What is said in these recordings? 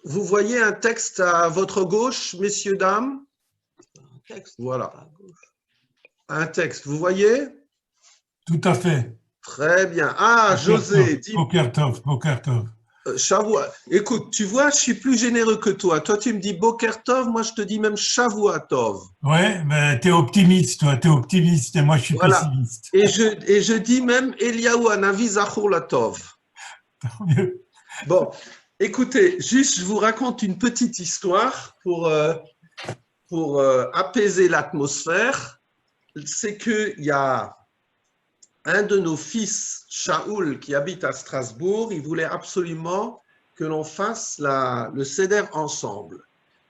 vous voyez un texte à votre gauche, messieurs, dames? Un texte. Voilà. Un texte, vous voyez? Tout à fait. Très bien. Ah, José, dis. Boker Tov, Boker Tov. Shavua. Écoute, tu vois, je suis plus généreux que toi. Toi, tu me dis Boker Tov, moi, je te dis même Shavua Tov. Ouais, mais t'es optimiste, toi, t'es optimiste et moi, je suis Voilà. pessimiste. Et je dis même Eliyahu Hanavi Zachor Latov. Tant mieux. Bon, écoutez, juste, je vous raconte une petite histoire pour apaiser l'atmosphère. C'est qu'il y a un de nos fils, Shaoul, qui habite à Strasbourg, il voulait absolument que l'on fasse le Seder ensemble.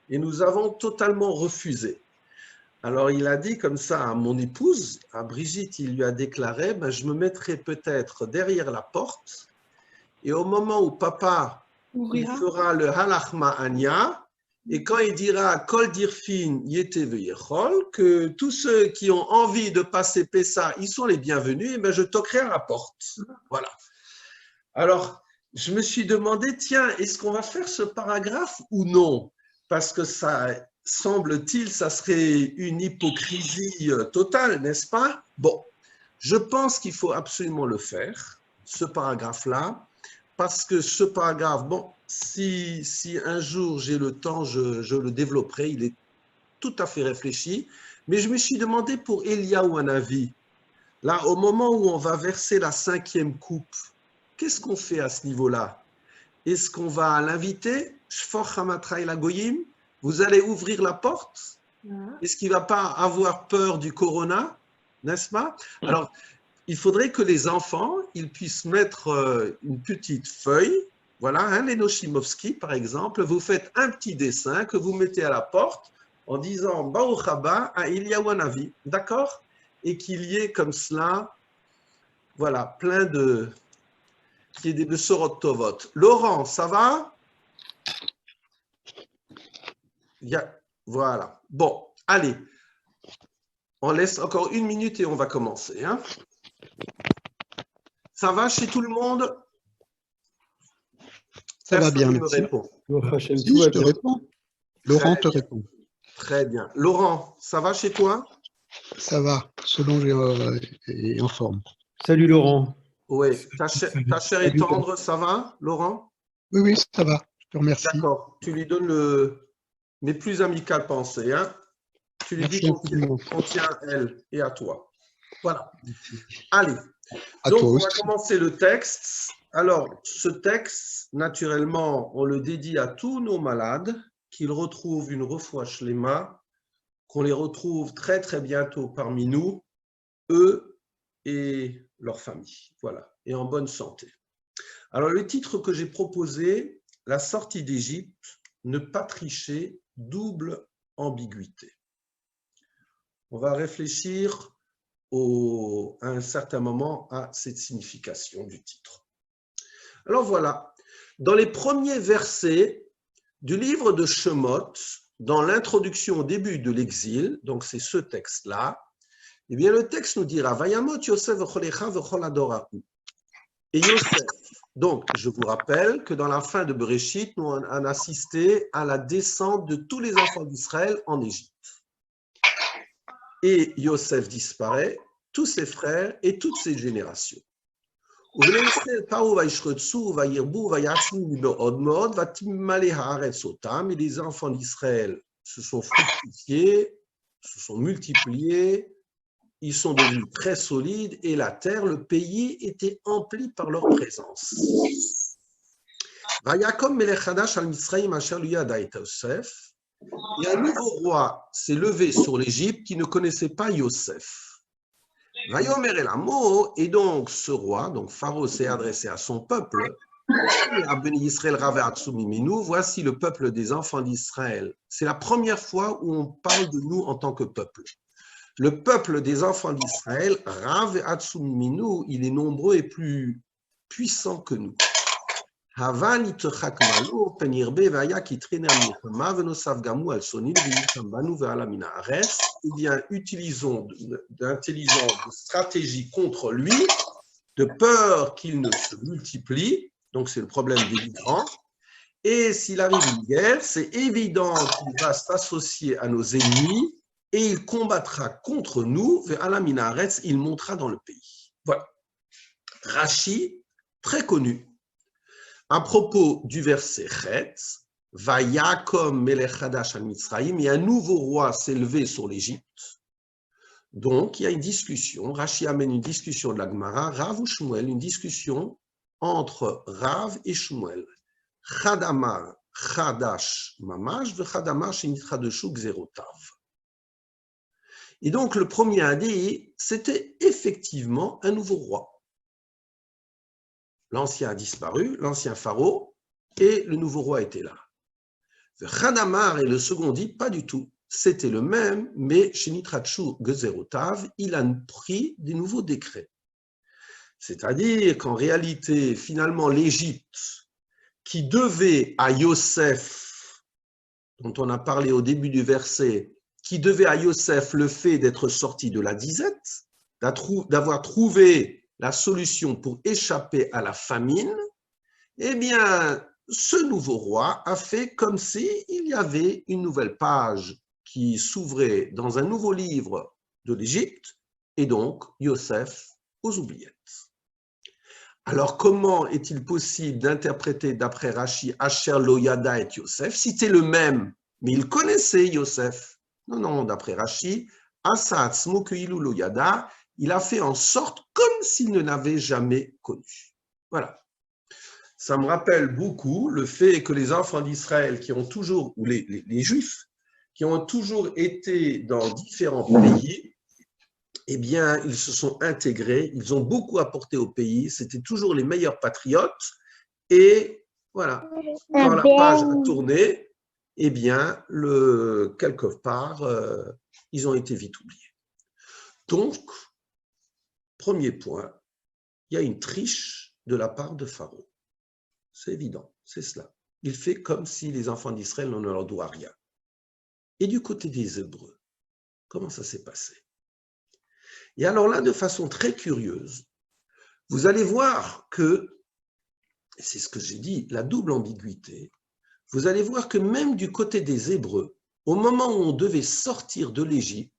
Et nous avons totalement refusé. Alors, il a dit comme ça à mon épouse, à Brigitte, il lui a déclaré, ben, je me mettrai peut-être derrière la porte et au moment où papa il fera le halachma anya, et quand il dira Kol dirfin yete veyechol, que tous ceux qui ont envie de passer Pessa, ils sont les bienvenus, et ben je toquerai à la porte. Voilà. Alors, je me suis demandé, tiens, est-ce qu'on va faire ce paragraphe ou non? Parce que ça, semble-t-il, ça serait une hypocrisie totale, n'est-ce pas? Bon, je pense qu'il faut absolument le faire, ce paragraphe-là, parce que ce paragraphe, bon, si un jour j'ai le temps, je le développerai, il est tout à fait réfléchi, mais je me suis demandé pour Eliyahu Hanavi, là, au moment où on va verser la 5e coupe, qu'est-ce qu'on fait à ce niveau-là? Est-ce qu'on va l'inviter? Vous allez ouvrir la porte? Est-ce qu'il ne va pas avoir peur du corona? N'est-ce pas? Alors, il faudrait que les enfants ils puissent mettre une petite feuille, voilà, un Lenochimovski par exemple, vous faites un petit dessin que vous mettez à la porte en disant Baruch haba à Eliyahu Hanavi, d'accord? Et qu'il y ait comme cela, voilà, plein de. Qu'il y ait des Besorot Tovot. Laurent, ça va? Voilà. Bon, allez. On laisse encore 1 minute et on va commencer. Hein? Ça va chez tout le monde? Ça va bien, merci. Si, je te réponds. Laurent te répond. Très bien. Laurent, ça va chez toi? Ça va, selon est en forme. Salut Laurent. Oui. Ta chair est tendre, ça va, Laurent? Oui, oui, ça va. Je te remercie. D'accord. Tu lui donnes mes plus amicales pensées. Hein? Tu lui dis qu'on tient à elle et à toi. Voilà. Allez. Donc, on va commencer le texte. Alors, ce texte, naturellement, on le dédie à tous nos malades, qu'ils retrouvent une refoua shlema, qu'on les retrouve très, très bientôt parmi nous, eux et leur famille. Voilà. Et en bonne santé. Alors, le titre que j'ai proposé, la sortie d'Égypte, ne pas tricher, double ambiguïté. On va réfléchir à un certain moment à cette signification du titre. Alors voilà, dans les premiers versets du livre de Shemot, dans l'introduction au début de l'exil, donc c'est ce texte-là, eh bien le texte nous dira Vayamot Yosef v'cholecha v'chol adorahu. Et Yosef, donc je vous rappelle que dans la fin de Bereshit, nous on a assisté à la descente de tous les enfants d'Israël en Égypte. Et Yosef disparaît, tous ses frères et toutes ses générations. Et les enfants d'Israël se sont fructifiés, se sont multipliés, ils sont devenus très solides et la terre, le pays, était empli par leur présence. Et un nouveau roi s'est levé sur l'Égypte qui ne connaissait pas Yosef. Et donc ce roi, donc Pharaon s'est adressé à son peuple. Voici le peuple des enfants d'Israël. C'est la première fois où on parle de nous en tant que peuple. Le peuple des enfants d'Israël, Rav et Atsumiminu, il est nombreux et plus puissant que nous. Eh bien, utilisons d'intelligence, de stratégie contre lui, de peur qu'il ne se multiplie, donc c'est le problème des migrants, Et s'il arrive une guerre, c'est évident qu'il va s'associer à nos ennemis et il combattra contre nous, vers Alaminaretz, il montera dans le pays. Voilà. Rashi, très connu, à propos du verset Chetz, Vayakom melech chadash al Mitzrayim, et un nouveau roi s'est levé sur l'Égypte. Donc, il y a une discussion, Rashi amène une discussion de la Gemara, Rav ou Shmuel, une discussion entre Rav et Shmuel. Chadamar, Chadash Mamash, Chadamar Shenitradeshu Xerotav. Et donc, le premier a dit, c'était effectivement un nouveau roi. L'ancien a disparu, l'ancien pharaon, et le nouveau roi était là. Chadamar et le second dit, pas du tout. C'était le même, mais Shenitratshu Gezerotav, il a pris des nouveaux décrets. C'est-à-dire qu'en réalité, finalement, l'Égypte, qui devait à Yosef, dont on a parlé au début du verset, qui devait à Yosef le fait d'être sorti de la disette, d'avoir trouvé la solution pour échapper à la famine, eh bien, ce nouveau roi a fait comme s'il y avait une nouvelle page qui s'ouvrait dans un nouveau livre de l'Égypte, et donc Yosef aux oubliettes. Alors, comment est-il possible d'interpréter d'après Rashi Asher lo yada et Yosef, si c'était le même, mais il connaissait Yosef? Non, d'après Rashi, Asa atzmo keilu lo yada, il a fait en sorte comme s'il ne l'avait jamais connu. Voilà. Ça me rappelle beaucoup le fait que les enfants d'Israël qui ont toujours, ou les Juifs, qui ont toujours été dans différents pays, eh bien, ils se sont intégrés, ils ont beaucoup apporté au pays, c'était toujours les meilleurs patriotes, et voilà, quand la page a tourné, eh bien, quelque part, ils ont été vite oubliés. Donc, premier point, il y a une triche de la part de Pharaon. C'est évident, c'est cela. Il fait comme si les enfants d'Israël n'en leur doivent rien. Et du côté des Hébreux, comment ça s'est passé? Et alors là, de façon très curieuse, vous allez voir que, c'est ce que j'ai dit, la double ambiguïté, vous allez voir que même du côté des Hébreux, au moment où on devait sortir de l'Égypte,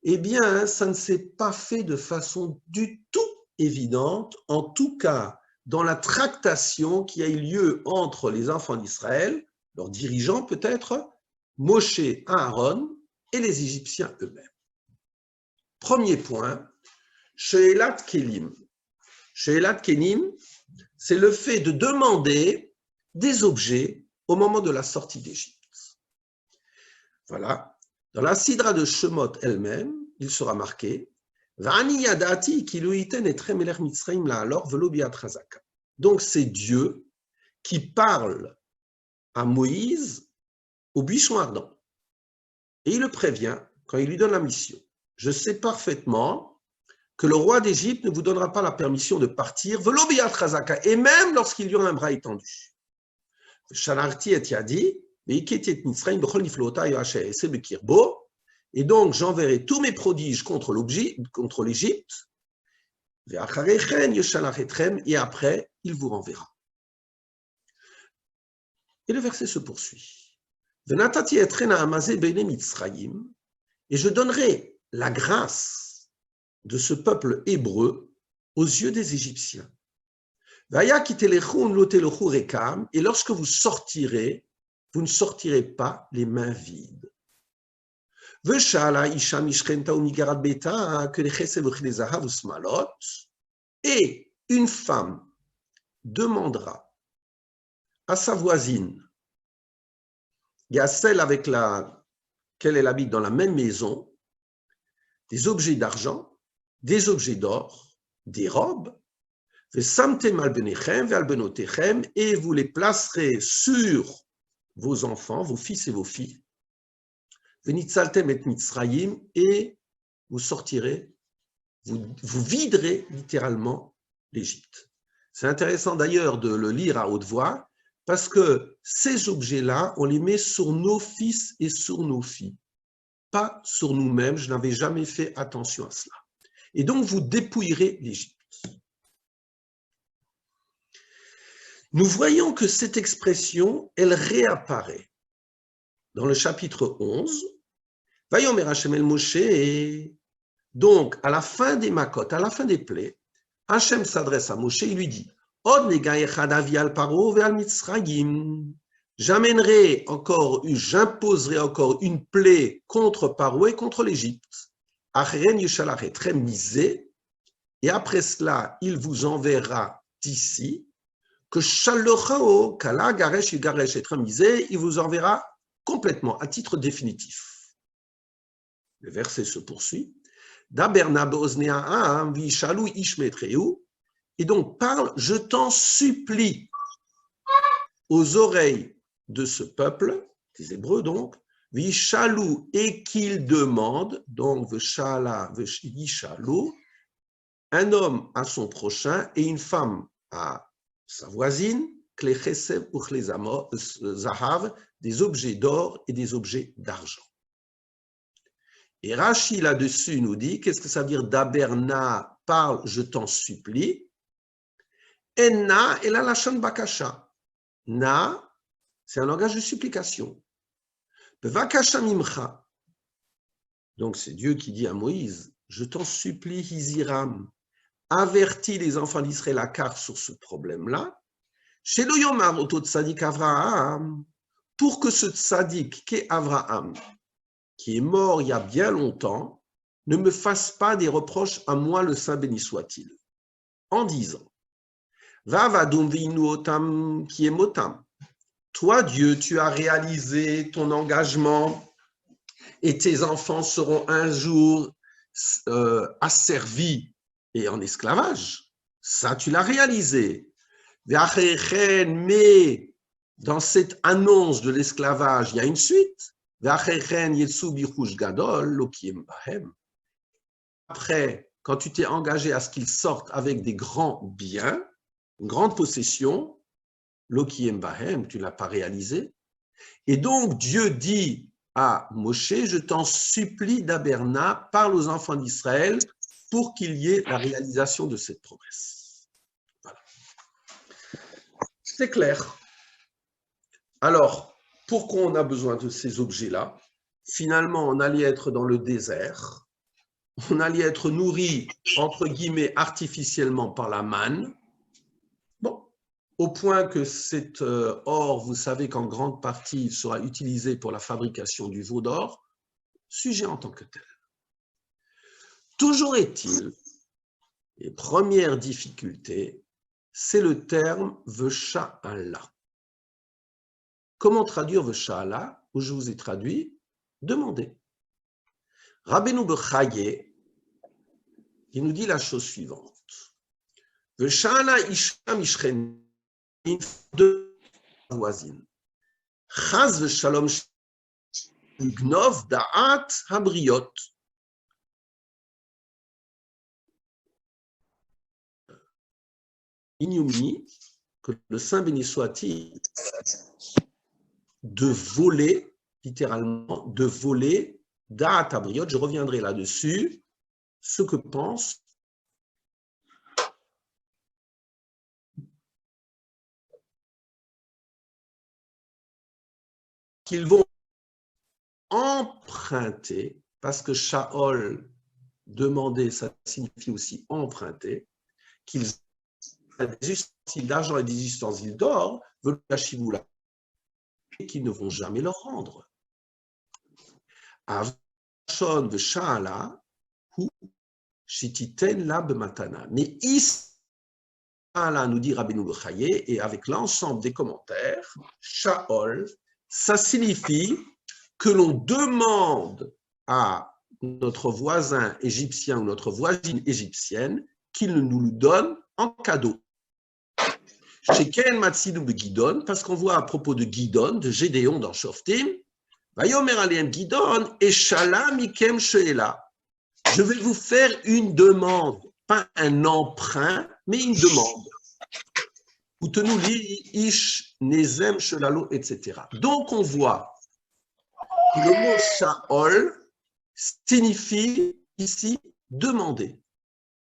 eh bien, ça ne s'est pas fait de façon du tout évidente, en tout cas dans la tractation qui a eu lieu entre les enfants d'Israël, leurs dirigeants peut-être, Moshe, Aaron et les Égyptiens eux-mêmes. Premier point, She'elat Kelim. She'elat Kelim, c'est le fait de demander des objets au moment de la sortie d'Égypte. Voilà. Dans la Sidra de Shemot elle-même, il sera marqué donc c'est Dieu qui parle à Moïse au buisson ardent. Et il le prévient quand il lui donne la mission. Je sais parfaitement que le roi d'Égypte ne vous donnera pas la permission de partir, et même lorsqu'il y aura un bras étendu. Et donc j'enverrai tous mes prodiges contre l'Égypte, et après il vous renverra. Et le verset se poursuit. Et je donnerai la grâce de ce peuple hébreu aux yeux des Égyptiens. Et lorsque vous sortirez, vous ne sortirez pas les mains vides. Et une femme demandera à sa voisine, et à celle avec laquelle elle habite dans la même maison, des objets d'argent, des objets d'or, des robes, et vous les placerez sur vos enfants, vos fils et vos filles, et vous sortirez, vous viderez littéralement l'Égypte. C'est intéressant d'ailleurs de le lire à haute voix, parce que ces objets-là, on les met sur nos fils et sur nos filles, pas sur nous-mêmes. Je n'avais jamais fait attention à cela. Et donc, vous dépouillerez l'Égypte. Nous voyons que cette expression, elle réapparaît dans le chapitre 11. Vayomer Hashem el Moshe. Donc, à la fin des makot, à la fin des plaies, Hashem s'adresse à Moshe, il lui dit Od nega echad avi al paro ve'al Mitzrayim. J'imposerai encore une plaie contre Paro et contre l'Égypte. Acheren yushalach etrem misé. Et après cela, il vous enverra d'ici que Shalochao, Kala, Garesh, Garesh et Tramisé, il vous enverra complètement, à titre définitif. Le verset se poursuit. Daberna be'oznea vishalu ishmetreu. Et donc parle, je t'en supplie, aux oreilles de ce peuple, des Hébreux donc, vishalu, et qu'ils demandent, donc vishala, vishalu, un homme à son prochain et une femme à sa voisine, des objets d'or et des objets d'argent. Et Rashi là-dessus nous dit, qu'est-ce que ça veut dire Daberna, parle, je t'en supplie. Enna et la lachon bakasha. Na, c'est un langage de supplication. Vakasha mimcha. Donc c'est Dieu qui dit à Moïse, je t'en supplie, Hiziram, avertis les enfants d'Israël à Kar sur ce problème-là, chez le Yomar Oto Tzadik Avraham, pour que ce Tzadik qu'est Avraham, qui est mort il y a bien longtemps, ne me fasse pas des reproches à moi, le Saint béni soit-il, en disant Vavadum vinu otam qui est motam. Toi, Dieu, tu as réalisé ton engagement et tes enfants seront un jour asservis et en esclavage. Ça, tu l'as réalisé. Mais dans cette annonce de l'esclavage, il y a une suite. Après, quand tu t'es engagé à ce qu'ils sortent avec des grands biens, une grande possession, l'okiem bahem, tu ne l'as pas réalisé. Et donc, Dieu dit à Moshe, je t'en supplie d'Aberna, parle aux enfants d'Israël pour qu'il y ait la réalisation de cette promesse. Voilà. C'est clair. Alors, pourquoi on a besoin de ces objets-là? Finalement, on allait être dans le désert, on allait être nourri, entre guillemets, artificiellement par la manne. Bon, au point que cet or, vous savez qu'en grande partie, il sera utilisé pour la fabrication du veau d'or, sujet en tant que tel. Toujours est-il, les premières difficultés, c'est le terme Vesha'ala. Comment traduire Vesha'ala, où je vous ai traduit demander. Rabbeinu Bechaye, il nous dit la chose suivante. Vesha'ala isha mishchen, de voisine. Chaz v'shalom gnov da'at habriot. Ignominie, que le Saint béni soit-il, de voler, littéralement, de voler da'at habriot. Je reviendrai là-dessus, ce que pense qu'ils vont emprunter, parce que Shaol demander, ça signifie aussi emprunter, qu'ils ont des ustensiles d'argent et des ustensiles d'or, veulent la chivoula, et qu'ils ne vont jamais leur rendre. Avashon de Sha'ala, ou Shititen la bematana. Mais ici, nous dit Rabbeinu Bechaye, et avec l'ensemble des commentaires, Shaol, ça signifie que l'on demande à notre voisin égyptien ou notre voisine égyptienne qu'il nous le donne en cadeau. Chez Ken Matsidou de Gidon, parce qu'on voit à propos de Gidon, de Gédéon dans Shoftim, Vayomer Aleem Gidon, et Shala Mikem Sheela. Je vais vous faire une demande, pas un emprunt, mais une demande. Utenouli, Ish, Nezem, Shelalo, etc. Donc on voit que le mot Sha'ol signifie ici demander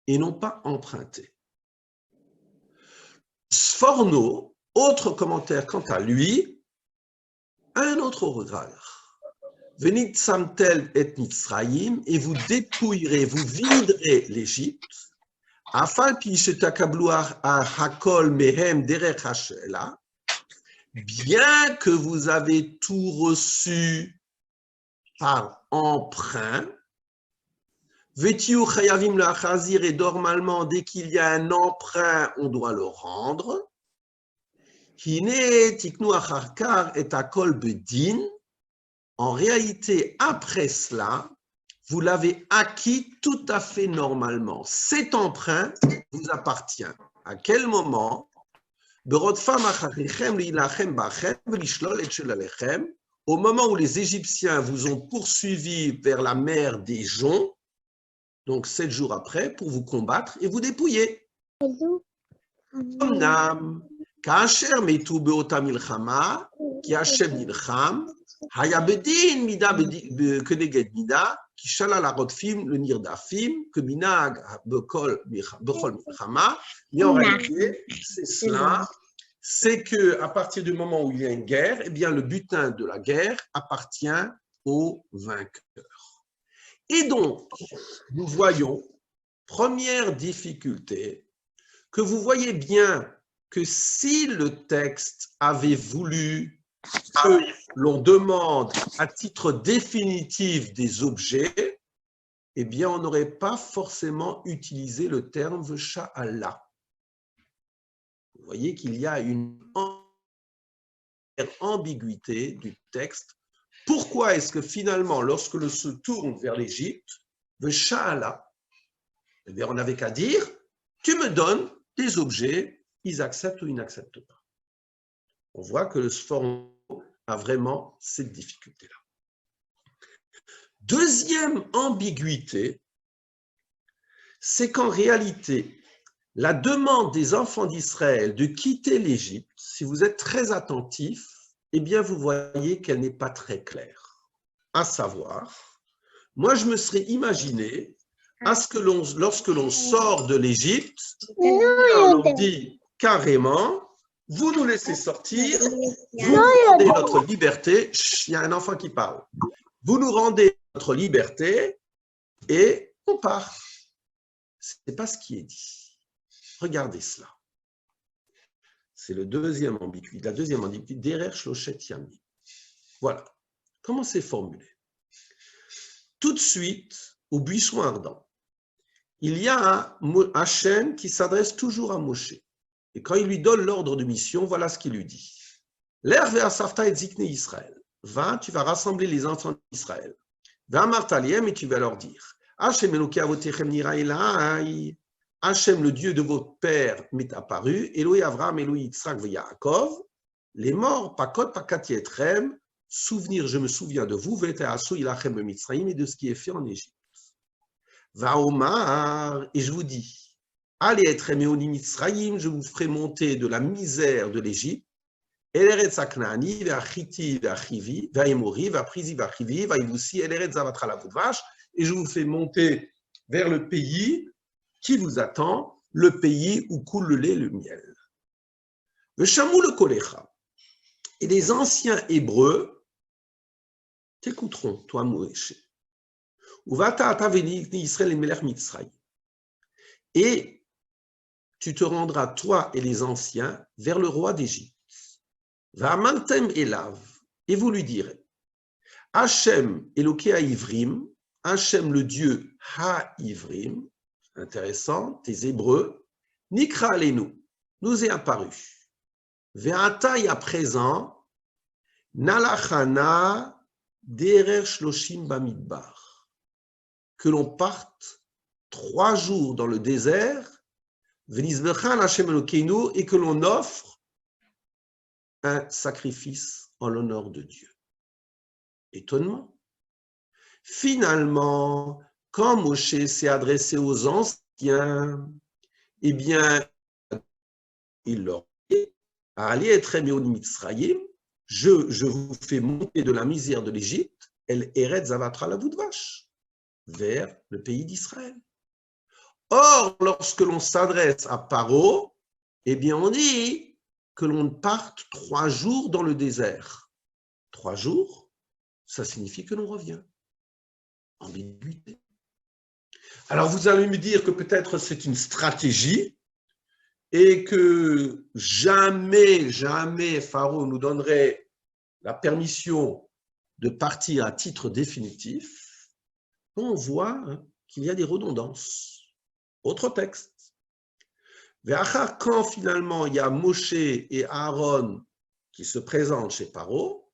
et non pas emprunter. Sforno, Autre commentaire quant à lui, un autre regard. Venit samtel et Mitzrayim, et vous dépouillerez, vous viderez l'Égypte. Afal pi shetakabluar hakol mehem derech hashela. Bien que vous avez tout reçu par emprunt, Vetiu chayavim la chazir, et normalement, dès qu'il y a un emprunt, on doit le rendre. Hine tiknu acharkar et akol bedin. En réalité, après cela, vous l'avez acquis tout à fait normalement. Cet emprunt vous appartient. À quel moment? Au moment où les Égyptiens vous ont poursuivi vers la mer des Joncs, donc 7 jours après, pour vous combattre et vous dépouiller. Omnam, Kacher metu beota milchama, ki Hashem nilcham, haya bedin mida keneged mida, ki shalal harotfim le nirdafim, que minag bechol milchama. Mais en réalité, c'est cela, c'est que à partir du moment où il y a une guerre, eh bien le butin de la guerre appartient au vainqueur. Et donc, nous voyons, première difficulté, que vous voyez bien que si le texte avait voulu que l'on demande à titre définitif des objets, eh bien, on n'aurait pas forcément utilisé le terme Vesha'ala. Vous voyez qu'il y a une ambiguïté du texte. Pourquoi est-ce que finalement, lorsque l'on se tourne vers l'Égypte, Vesha'ala, eh bien, on n'avait qu'à dire, tu me donnes des objets, ils acceptent ou ils n'acceptent pas. On voit que le Sforim a vraiment cette difficulté-là. Deuxième ambiguïté, c'est qu'en réalité, la demande des enfants d'Israël de quitter l'Égypte, si vous êtes très attentif, eh bien vous voyez qu'elle n'est pas très claire. À savoir, moi je me serais imaginé à ce que lorsque l'on sort de l'Égypte, on leur dit carrément, vous nous laissez sortir, vous nous rendez notre liberté. Il y a un enfant qui parle. Vous nous rendez notre liberté et on part. Ce n'est pas ce qui est dit. Regardez cela. C'est le deuxième ambiguïté, la deuxième ambiguïté, Derer Shloshet Yamim. Voilà. Comment c'est formulé? Tout de suite, au buisson ardent, il y a un Hachem qui s'adresse toujours à Moshe. Et quand il lui donne l'ordre de mission, voilà ce qu'il lui dit. L'Herve Asafta et Zikne Israël. Va, tu vas rassembler les enfants d'Israël. Va Martaliem et tu vas leur dire. Hachem Eloke Avotechem Niraïlaï. Hachem, le Dieu de votre père, m'est apparu. Elohé Avraham, Elohé Yitzhak ve Yaakov. Les morts, Pakot, Pakat Yetrem. Souvenir, je me souviens de vous. Vete Asu Ilachem Mitzrayim, et de ce qui est fait en Égypte. Va Omar, et je vous dis. Allez être Meoni Mitzrayim, je vous ferai monter de la misère de l'Égypte. Eleretz Aknani, Vachiti, Vachivi, Vaimori, Vaprizi, Vachivi, Vaivusi, Eleretz Zavatra la vache, et je vous fais monter vers le pays qui vous attend, le pays où coule le lait et le miel. Le Chamou le Kolecha. Et les anciens Hébreux t'écouteront, toi, Moïse. Uvata ataveni Israël et Melech Mitzrayim. Et tu te rendras, toi et les anciens, vers le roi d'Égypte. Va'amaltem elav, et vous lui direz, Hachem Eloké ha-Ivrim, Hachem le Dieu ha-Ivrim, intéressant, tes Hébreux, Nikra alenu, nous est apparu. Ve'ataï à présent, Nalachana derer shloshim bamidbar, que l'on parte 3 jours dans le désert, et que l'on offre un sacrifice en l'honneur de Dieu. Étonnement. Finalement, quand Moshe s'est adressé aux anciens, eh bien, il leur dit, allez être Meoni Mitzrayim, je vous fais monter de la misère de l'Égypte, El Eretz Zavatra la vache, vers le pays d'Israël. Or, lorsque l'on s'adresse à Paro, eh bien on dit que l'on parte 3 jours dans le désert. 3 jours, ça signifie que l'on revient. Ambiguïté. Alors vous allez me dire que peut-être c'est une stratégie et que jamais Pharaon nous donnerait la permission de partir à titre définitif. On voit qu'il y a des redondances. Autre texte. Quand finalement il y a Moshe et Aaron qui se présentent chez Paro,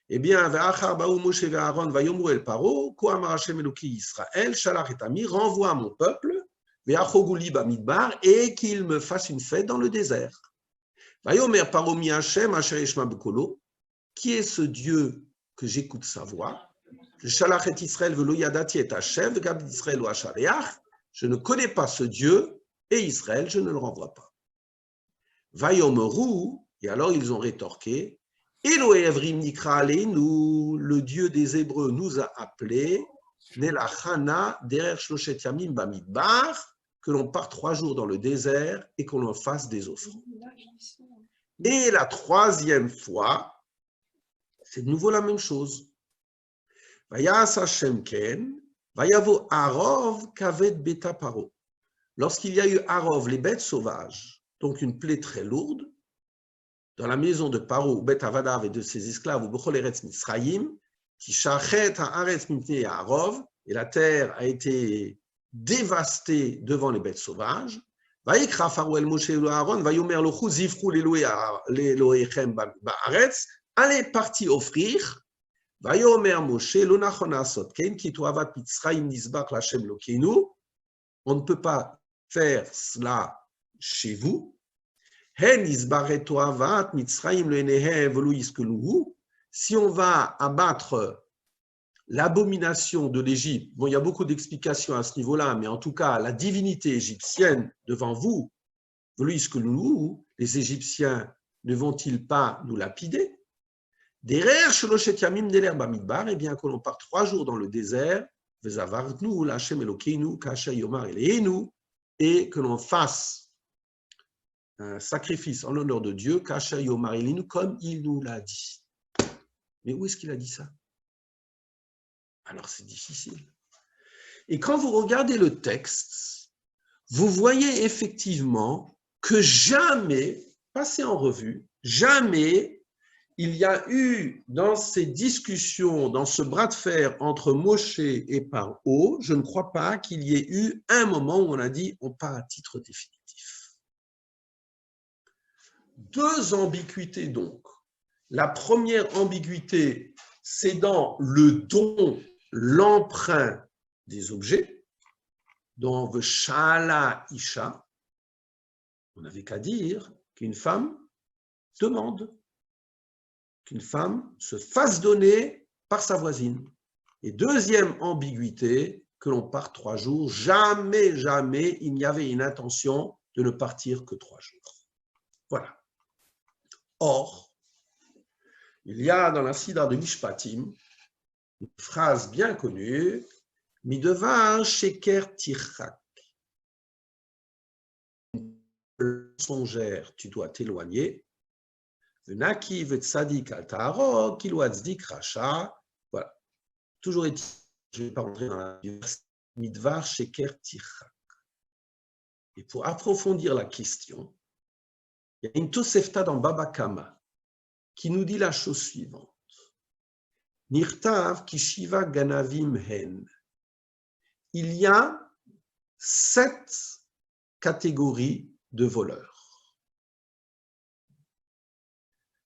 eh bien, Moshe et Aaron vayomru el Paro, Ko amar Hashem Eloki Israël, Shalach et Ami, renvoie à mon peuple, Ve'achoguli bamidbar, et qu'il me fasse une fête dans le désert. Vayomer Paro mi Hashem, Asher yishma bekolo, qui est ce Dieu que j'écoute sa voix? Shalach et Israël velo yadati et Hashem, vegab Israël ou Hashariach, je ne connais pas ce Dieu, et Israël, je ne le renvoie pas. Vayomeru, et alors ils ont rétorqué, Elohe Evrim Nikra Aleinu, le Dieu des Hébreux nous a appelés, Nelachana derer Shloshet Yamim Bamidbar, que l'on part 3 jours dans le désert et qu'on en fasse des offrandes. Et la 3e fois, c'est de nouveau la même chose. Vayas Hashem Ken, Vayavo Arov Kaved Beta Paro. Lorsqu'il y a eu Arov, les bêtes sauvages, donc une plaie très lourde, dans la maison de Paro, Bet Avadav et de ses esclaves, ou Bechol Eretz Mitzrayim, qui shachet haaretz mipnei Arov, et la terre a été dévastée devant les bêtes sauvages. Vayikra Pharaon el Moshe et Aaron, vayomer lochu zifru l'Elohechem ba'aretz, allez parti offrir. Vayomer Moshe lo nachon asot ken ki toavat Mitzrayim nisbach l'Hashem Elokeinu. On ne peut pas faire cela chez vous. Si on va abattre l'abomination de l'Égypte, bon, il y a beaucoup d'explications à ce niveau-là, mais en tout cas, la divinité égyptienne devant vous, les Égyptiens ne vont-ils pas nous lapider? Derrière Sheloshet Yamim Deler Bamidbar, eh bien, que l'on part 3 jours dans le désert, Vezavarnu, l'Hashem Elokeinu, Kasher Yomar Eleinu, et que l'on fasse un sacrifice en l'honneur de Dieu, Kasher Yomar Eleinu, comme il nous l'a dit. Mais où est-ce qu'il a dit ça? Alors c'est difficile. Et quand vous regardez le texte, vous voyez effectivement que jamais, passé en revue, jamais il y a eu dans ces discussions, dans ce bras de fer entre Moshe et Paro, je ne crois pas qu'il y ait eu un moment où on a dit on part à titre définitif. 2 ambiguïtés donc. La première ambiguïté, c'est dans le don, l'emprunt des objets, dans Veshala Isha. On n'avait qu'à dire qu'une femme demande, qu'une femme se fasse donner par sa voisine. Et deuxième ambiguïté, que l'on parte 3 jours, jamais il n'y avait une intention de ne partir que 3 jours. Voilà. Or, il y a dans la Sidra de Mishpatim une phrase bien connue, Midevar sheker tirchak. Le mensongère, tu dois t'éloigner. Venaki vetzadik al ta'arok, kiloat zdik racha. Voilà. Toujours est-il, je ne vais pas rentrer dans la Midvar sheker tirchak. Et pour approfondir la question, il y a une Tosefta dans Baba Kama qui nous dit la chose suivante. Nirtav kishiva ganavim hen. Il y a 7 catégories de voleurs.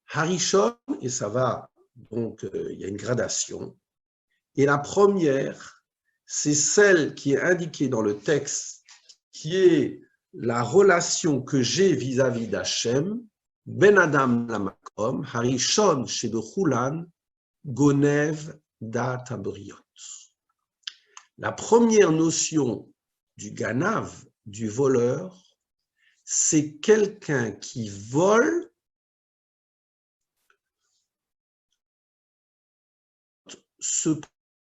Harishon, et ça va, donc il y a une gradation. Et la première, c'est celle qui est indiquée dans le texte, qui est la relation que j'ai vis-à-vis d'Hachem, Ben Adam Lamakom, Harishon Shebechulan, Gonev Dat Abriot. La première notion du Ganav, du voleur, c'est quelqu'un qui vole ce que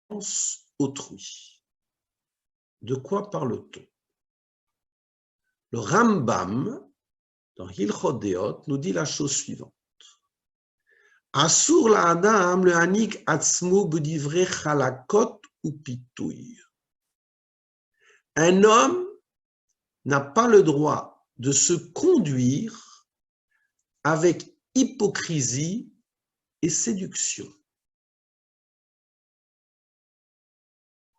pense autrui. De quoi parle-t-on? Le Rambam, dans Hilchot Deot, nous dit la chose suivante. Asur la'adam le hanik atzmo b'divrei chalakot ou pitouy. Un homme n'a pas le droit de se conduire avec hypocrisie et séduction,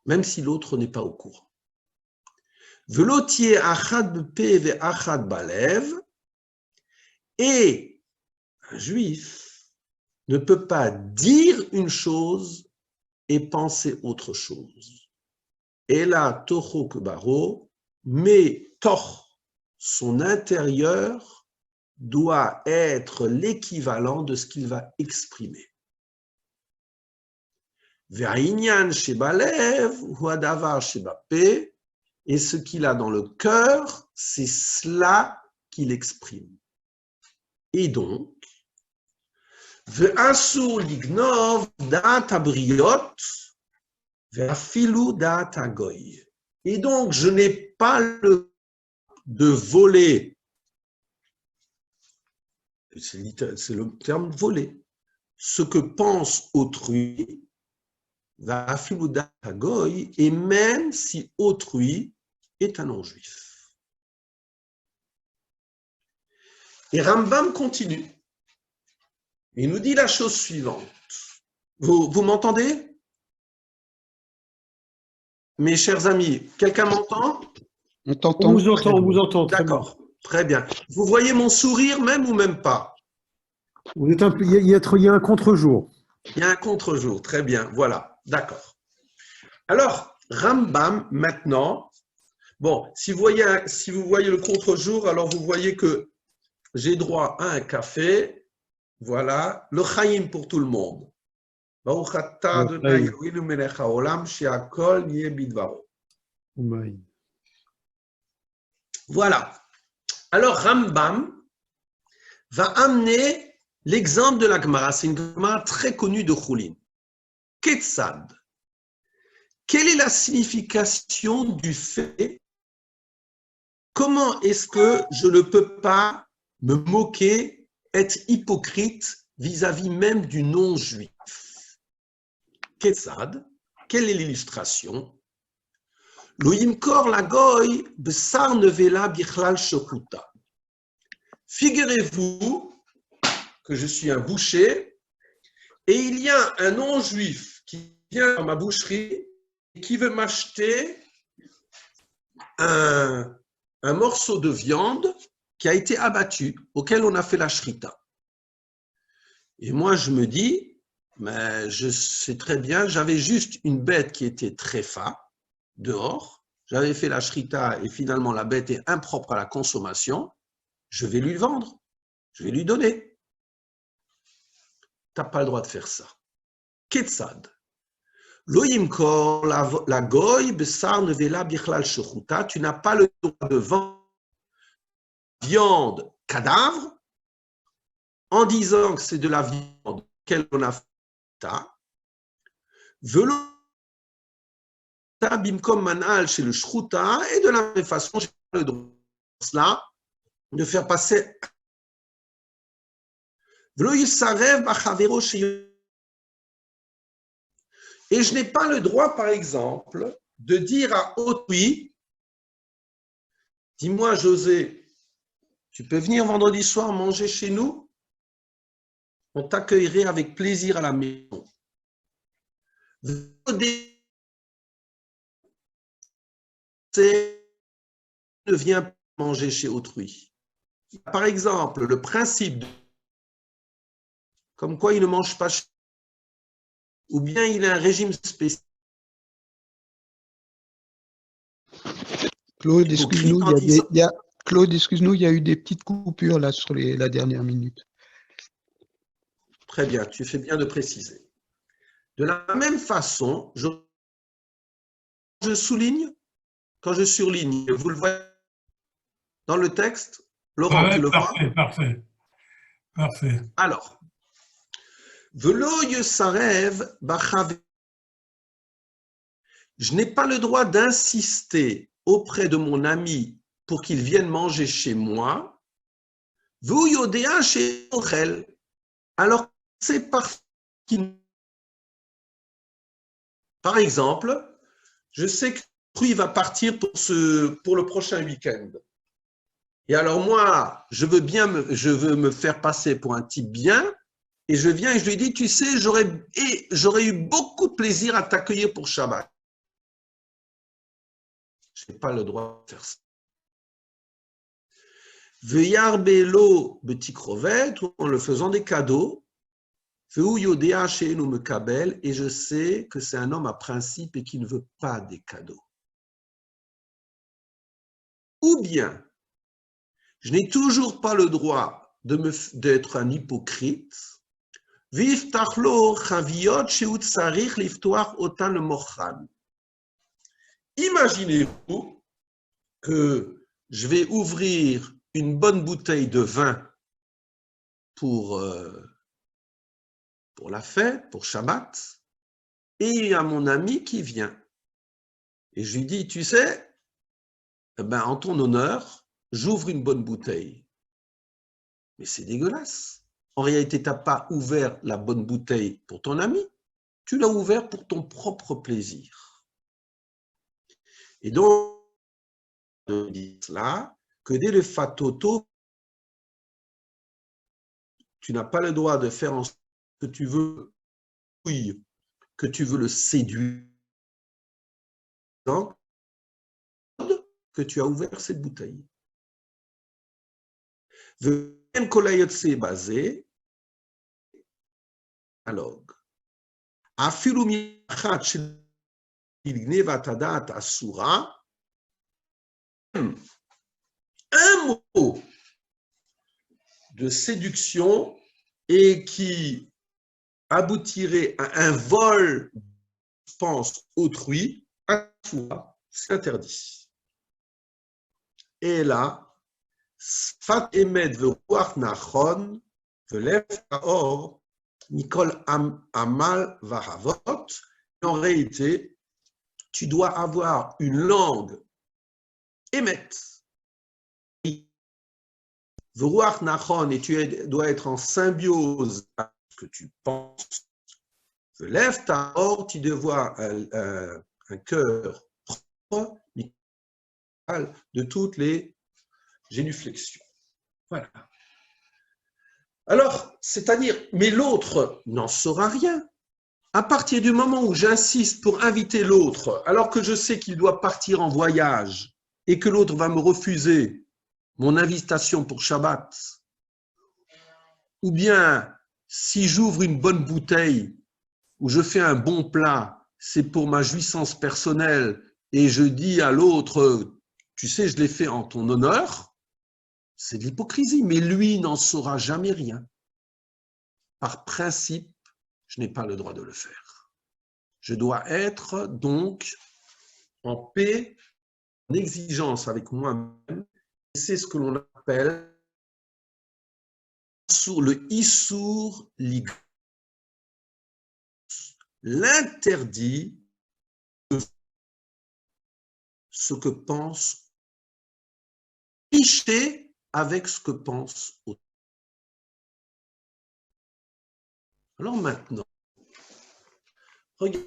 même si l'autre n'est pas au courant. Velotier achad b'peh ve'achad balev, et un juif ne peut pas dire une chose et penser autre chose. Et là, toho kebaro, mais tor, son intérieur doit être l'équivalent de ce qu'il va exprimer. Ve'inyan shebalev huadavar shebape, et ce qu'il a dans le cœur, c'est cela qu'il exprime. Et donc, ve'asur lignov da'at habriot ve'afilu da'at hagoy. Et donc, je n'ai pas le de voler. C'est le terme voler. Ce que pense autrui, ve'afilu da'at hagoy, et même si autrui est un non-juif. Et Rambam continue. Il nous dit la chose suivante. Vous m'entendez? Mes chers amis, quelqu'un m'entend? On t'entend. On vous entend. D'accord, très bien. Vous voyez mon sourire même ou même pas? Il y a un contre-jour. Il y a un contre-jour, très bien, voilà, d'accord. Alors, Rambam, maintenant, bon, si vous voyez le contre-jour, alors vous voyez que j'ai droit à un café, voilà, le chaim pour tout le monde. Voilà. Alors, Rambam va amener l'exemple de la Gemara. C'est une Gemara très connue de Choulin. Ketsad. Quelle est la signification du fait? Comment est-ce que je ne peux pas me moquer, être hypocrite vis-à-vis même du non-juif? Ketsad, quelle est l'illustration? Lo yimkor lagoy b'sar nevela bichlal shokuta. Figurez-vous que je suis un boucher et il y a un non-juif qui vient dans ma boucherie et qui veut m'acheter un morceau de viande qui a été abattu, auquel on a fait la shrita. Et moi, je me dis, mais je sais très bien, j'avais juste une bête qui était tréfa dehors, j'avais fait la shrita et finalement la bête est impropre à la consommation, je vais lui vendre, je vais lui donner. Tu n'as pas le droit de faire ça. Ketsad. Lo yimkor la goy besar nevela bichlal shechuta, tu n'as pas le droit de vendre viande cadavre en disant que c'est de la viande qu'elle on a fait velo bimkom manal chez le shruta, et de la même façon j'ai le droit cela de faire passer velo yisarev bachavero chez. Et je n'ai pas le droit, par exemple, de dire à autrui, dis-moi José, tu peux venir vendredi soir manger chez nous? On t'accueillerait avec plaisir à la maison. Ne viens manger chez autrui. Par exemple, le principe comme quoi il ne mange pas chez ou bien il a un régime spécial. Claude, excuse-nous, il y a eu des petites coupures là sur la dernière minute. Très bien, tu fais bien de préciser. De la même façon, je souligne, quand je surligne, vous le voyez dans le texte, Laurent, tu le vois? Parfait. Alors, Velo yesarev bachav. Je n'ai pas le droit d'insister auprès de mon ami pour qu'il vienne manger chez moi, Vous yodéa chez Ochel. Alors, c'est par exemple, je sais que le fruit va partir pour le prochain week-end. Et alors moi, je veux me faire passer pour un type bien, et je viens et je lui dis, tu sais, j'aurais eu beaucoup de plaisir à t'accueillir pour Shabbat. Je n'ai pas le droit de faire ça. Veyar belo petit crevette, en le faisant des cadeaux, et je sais que c'est un homme à principe et qui ne veut pas des cadeaux. Ou bien, je n'ai toujours pas le droit d'être un hypocrite. Imaginez-vous que je vais ouvrir une bonne bouteille de vin pour la fête, pour Shabbat, et il y a mon ami qui vient. Et je lui dis, tu sais, en ton honneur, j'ouvre une bonne bouteille. Mais c'est dégueulasse. En réalité, tu n'as pas ouvert la bonne bouteille pour ton ami, tu l'as ouvert pour ton propre plaisir. Et donc, on dit cela, que dès le fatoto, tu n'as pas le droit de faire en sorte que tu veux, que tu veux le séduire, donc, que tu as ouvert cette bouteille. Basé, alors, un mot de séduction et qui aboutirait à un vol, je pense, autrui, c'est interdit. Et là, Sfat emet veruach nachon velev haor mikol amal vahavot. En réalité, tu dois avoir une langue émette. Veruach nachon, et tu dois être en symbiose avec ce que tu penses. Velev haor, tu dois avoir un cœur propre de toutes les génuflexions. Voilà. Alors, c'est-à-dire, mais l'autre n'en saura rien. À partir du moment où j'insiste pour inviter l'autre, alors que je sais qu'il doit partir en voyage et que l'autre va me refuser mon invitation pour Shabbat, ou bien si j'ouvre une bonne bouteille ou je fais un bon plat, c'est pour ma jouissance personnelle et je dis à l'autre, tu sais, je l'ai fait en ton honneur, c'est de l'hypocrisie, mais lui n'en saura jamais rien. Par principe, je n'ai pas le droit de le faire. Je dois être donc en paix, en exigence avec moi-même. C'est ce que l'on appelle sur le Issour Ligus, l'interdit de ce que pense, tricher avec ce que pense autrui. Alors maintenant, regarde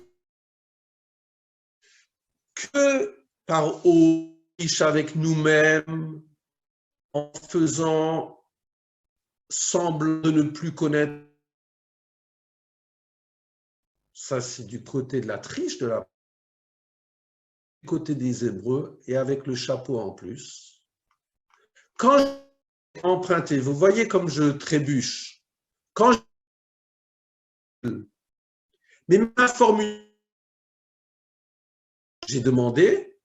que par on triche avec nous-mêmes en faisant semblant de ne plus connaître. Ça, c'est du côté de la triche, du côté des Hébreux, et avec le chapeau en plus. Quand j'ai emprunté, vous voyez comme je trébuche. Quand mais ma formule, j'ai demandé,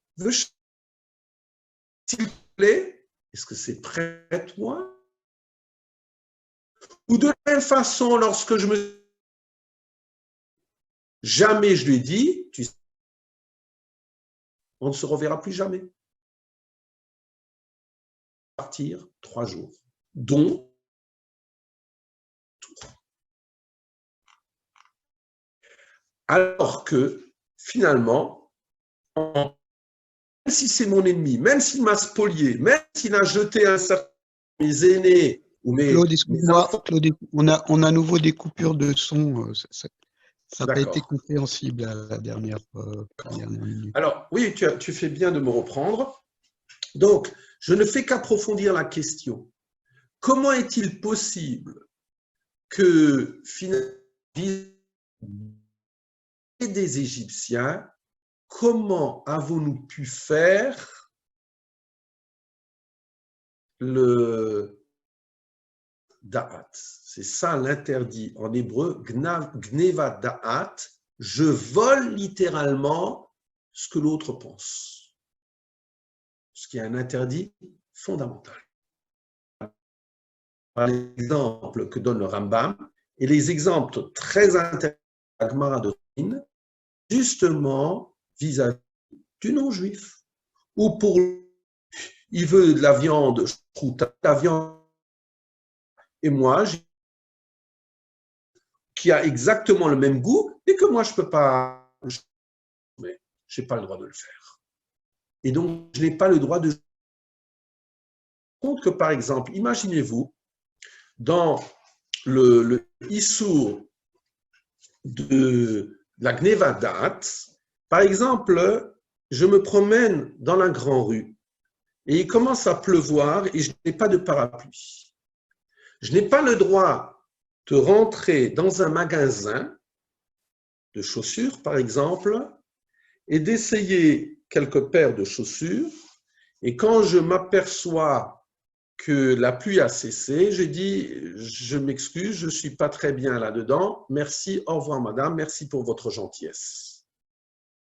s'il te plaît, est-ce que c'est prêt toi? Ou de la même façon, lorsque jamais je lui ai dit, tu sais, on ne se reverra plus jamais. Partir 3 jours, dont alors que finalement, même si c'est mon ennemi, même s'il m'a spolié, même s'il a jeté un certain mes aînés ou mes Excuse-moi, enfants. Claude, on a à nouveau des coupures de son. Ça n'a pas été D'accord. compréhensible à la dernière minute. Alors, oui, tu fais bien de me reprendre. Donc, je ne fais qu'approfondir la question. Comment est-il possible que finalement, des Égyptiens, comment avons-nous pu faire le da'at? C'est ça l'interdit en hébreu, gneva da'at. Je vole littéralement ce que l'autre pense. Ce qui est un interdit fondamental. Par l'exemple que donne le Rambam et les exemples très intéressants de la Gemara de Rin, justement vis-à-vis du non-juif. Ou pour il veut de la viande, la viande, et moi, qui a exactement le même goût, et que moi, je ne peux pas, je n'ai pas le droit de le faire. Et donc, je n'ai pas le droit de... Compte que, par exemple, imaginez-vous, dans le Issour de la Gneva Da'at, par exemple, je me promène dans la grande rue et il commence à pleuvoir et je n'ai pas de parapluie. Je n'ai pas le droit de rentrer dans un magasin de chaussures, par exemple, et d'essayer quelques paires de chaussures. Et quand je m'aperçois que la pluie a cessé, je dis, je m'excuse, je ne suis pas très bien là-dedans, merci, au revoir madame, merci pour votre gentillesse.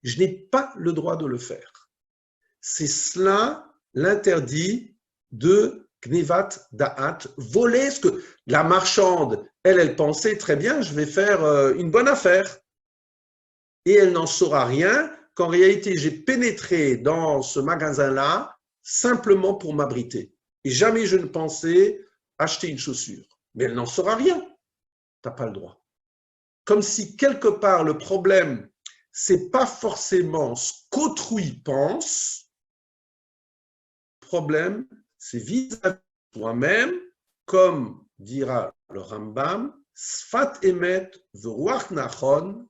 Je n'ai pas le droit de le faire. C'est cela l'interdit de Gnevat Da'at, voler ce que la marchande, elle pensait très bien, je vais faire une bonne affaire. Et elle n'en saura rien, qu'en réalité, j'ai pénétré dans ce magasin-là simplement pour m'abriter. Et jamais je ne pensais acheter une chaussure. Mais elle n'en saura rien. Tu n'as pas le droit. Comme si quelque part le problème, ce n'est pas forcément ce qu'autrui pense. Le problème, c'est vis-à-vis de toi-même, comme dira le Rambam, Sfat emet v'ruach nachon,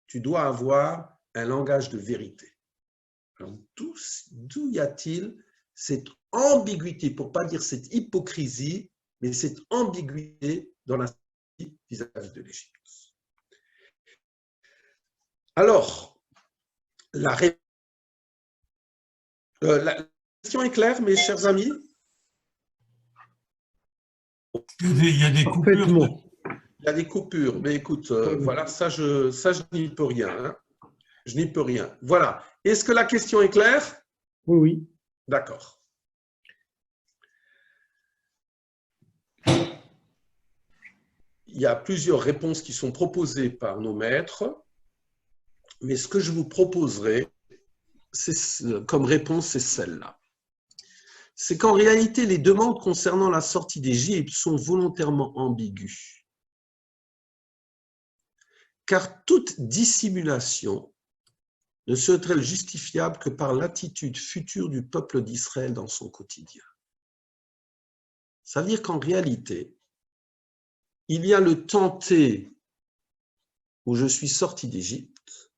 tu dois avoir un langage de vérité. Alors, d'où y a-t-il cette ambiguïté, pour ne pas dire cette hypocrisie, mais cette ambiguïté dans la vis-à-vis de l'Égypte? Alors, la question est claire, mes chers amis? Il y a des coupures. Il y a des coupures, mais écoute, voilà, ça je n'y peux rien. Hein. Je n'y peux rien. Voilà. Est-ce que la question est claire? Oui, oui. D'accord. Il y a plusieurs réponses qui sont proposées par nos maîtres, mais ce que je vous proposerai comme réponse, c'est celle-là. C'est qu'en réalité, les demandes concernant la sortie d'Égypte sont volontairement ambiguës. Car toute dissimulation ne serait-elle justifiable que par l'attitude future du peuple d'Israël dans son quotidien. Ça veut dire qu'en réalité, il y a le temps T où je suis sorti d'Égypte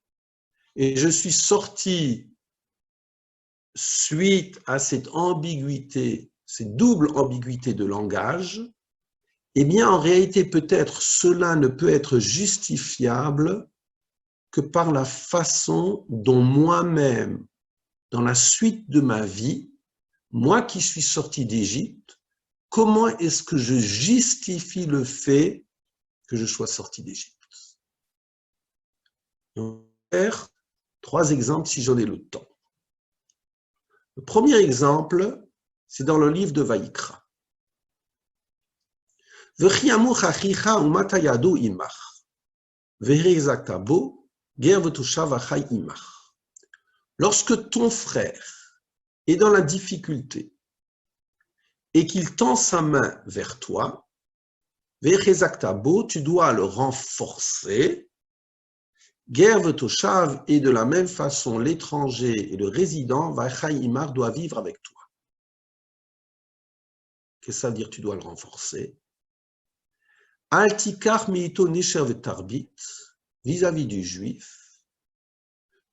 et je suis sorti suite à cette ambiguïté, cette double ambiguïté de langage. Eh bien, en réalité, peut-être cela ne peut être justifiable que par la façon dont moi-même, dans la suite de ma vie, moi qui suis sorti d'Égypte, comment est-ce que je justifie le fait que je sois sorti d'Égypte? On va faire 3 exemples si j'en ai le temps. Le premier exemple, c'est dans le livre de Vaïkra. Lorsque ton frère est dans la difficulté et qu'il tend sa main vers toi, tu dois le renforcer. Et de la même façon, l'étranger et le résident doit vivre avec toi. Qu'est-ce que ça veut dire? Tu dois le renforcer. Altikar meito nesher vetarbit, vis-à-vis du juif,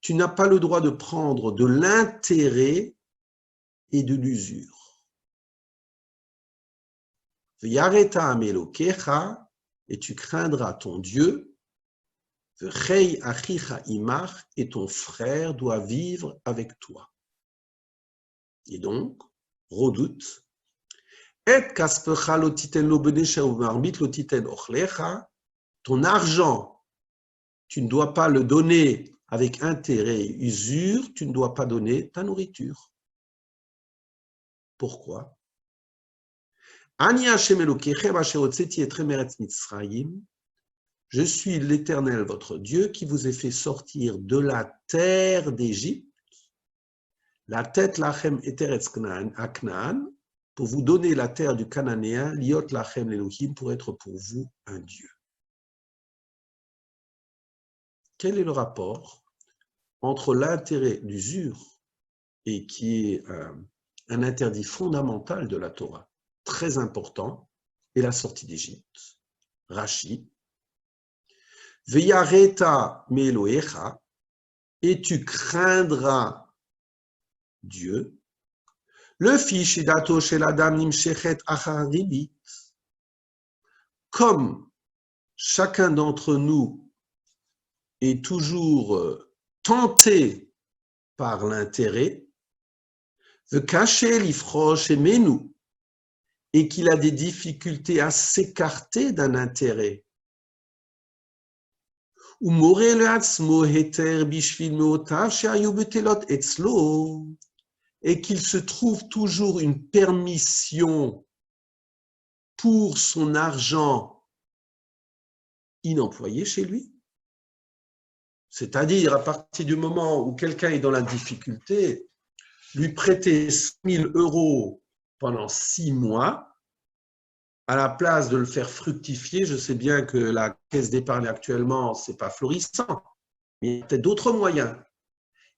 tu n'as pas le droit de prendre de l'intérêt et de l'usure. V'yareta amelokecha, et tu craindras ton Dieu. V'chei achicha imach, et ton frère doit vivre avec toi. Et donc, redoute. Et kaspecha lotiten lo benesher u'marbit lotiten ochlecha, ton argent, tu ne dois pas le donner avec intérêt et usure, tu ne dois pas donner ta nourriture. Pourquoi? Ani Hashem Elokechem asher hotzeti etrem eretz Mitzrayim, je suis l'Éternel, votre Dieu, qui vous ai fait sortir de la terre d'Égypte, la tête lachem eteretz Knaan, pour vous donner la terre du Cananéen, liot lachem l'Elohim, pour être pour vous un Dieu. Quel est le rapport entre l'intérêt d'usure, et qui est un interdit fondamental de la Torah, très important, et la sortie d'Égypte? Rashi, Veyareta meloecha, et tu craindras Dieu. Le fiche dato shel adam nimshechet achar ribit, comme chacun d'entre nous est toujours tenté par l'intérêt, veut cacher l'ifroche et menou, et qu'il a des difficultés à s'écarter d'un intérêt. Ou moré le atzmo heter bishvil meotav she'ayu betelot etzlo, et qu'il se trouve toujours une permission pour son argent inemployé chez lui. C'est-à-dire, à partir du moment où quelqu'un est dans la difficulté, lui prêter 1 000 € pendant 6 mois, à la place de le faire fructifier, je sais bien que la caisse d'épargne actuellement, ce n'est pas florissant, mais il y a peut-être d'autres moyens.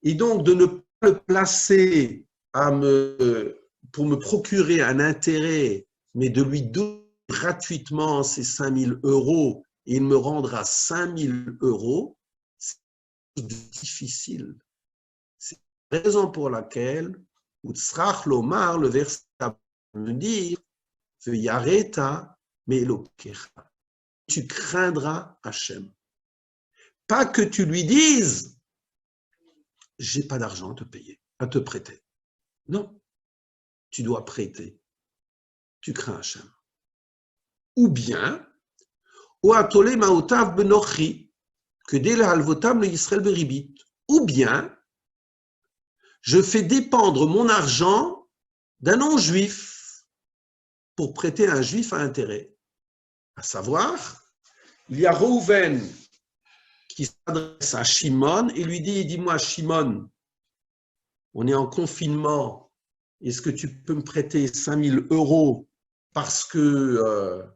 Et donc, de ne pas le placer pour me procurer un intérêt, mais de lui donner gratuitement ces 5 000 € et il me rendra 5 000 €, c'est difficile. C'est la raison pour laquelle, Utsrach Lomar, le verset me dire, Yareta melokecha, tu craindras Hachem. Pas que tu lui dises, j'ai pas d'argent à te payer, à te prêter. Non, tu dois prêter. Tu crains Hachem. Ou bien, Oatole maotav benochi, que dès le halvotam le Yisrael beribit. Ou bien, je fais dépendre mon argent d'un non-juif pour prêter à un juif à intérêt. À savoir, il y a Reuven qui s'adresse à Shimon et lui dit, dis-moi Shimon, on est en confinement, est-ce que tu peux me prêter 5 000 € parce que